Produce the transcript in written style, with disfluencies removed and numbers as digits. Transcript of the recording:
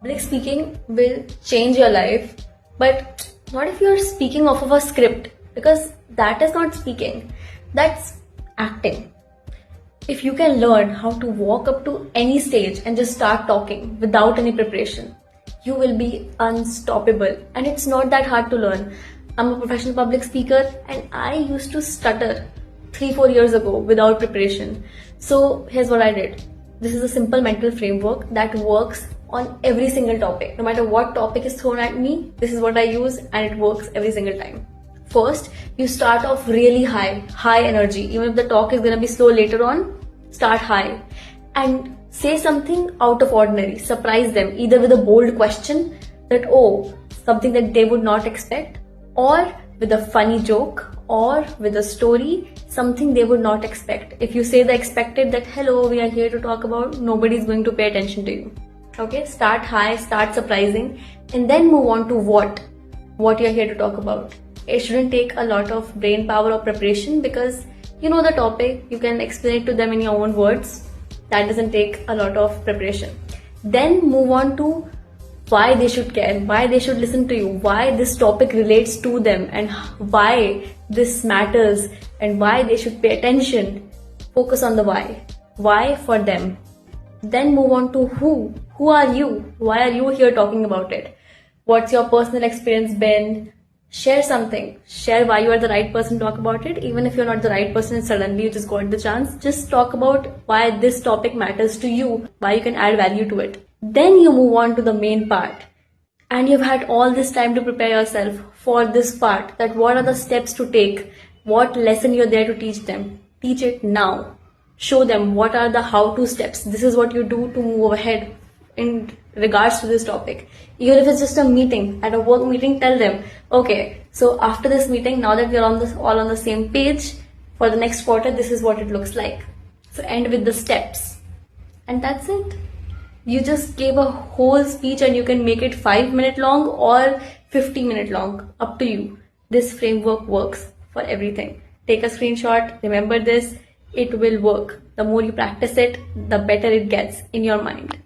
Public speaking will change your life, but not if you're speaking off of a script, because that is not speaking, that's acting. If you can learn how to walk up to any stage and just start talking without any preparation, you will be unstoppable. And it's not that hard to learn. I'm a professional public speaker and I used to stutter 3-4 years ago without preparation. So here's what I did. This is a simple mental framework that works on every single topic. No matter what topic is thrown at me, this is what I use and it works every single time. First, you start off really high energy. Even if the talk is going to be slow later on, start high and say something out of ordinary. Surprise them either with a bold question that, oh, something that they would not expect, or with a funny joke, or with a story, something they would not expect. If you say the expected that, hello, we are here to talk about, nobody's going to pay attention to you. Okay, start high, start surprising, and then move on to what you're here to talk about. It shouldn't take a lot of brain power or preparation because you know the topic, you can explain it to them in your own words. That doesn't take a lot of preparation. Then move on to why they should care, why they should listen to you, why this topic relates to them, and why this matters, and why they should pay attention. Focus on the why. Why for them. Then move on to who. Who are you? Why are you here talking about it? What's your personal experience been? Share something. Share why you are the right person to talk about it. Even if you're not the right person and suddenly you just got the chance, just talk about why this topic matters to you, why you can add value to it. Then you move on to the main part. And you've had all this time to prepare yourself for this part, that what are the steps to take, what lesson you're there to teach them. Teach it now. Show them what are the how-to steps. This is what you do to move ahead in regards to this topic. Even if it's just a meeting, at a work meeting, tell them, okay, so after this meeting, now that we're all on the same page, for the next quarter, this is what it looks like. So end with the steps. And that's it. You just gave a whole speech and you can make it 5-minute long or 50-minute long. Up to you. This framework works for everything. Take a screenshot. Remember this. It will work. The more you practice it, the better it gets in your mind.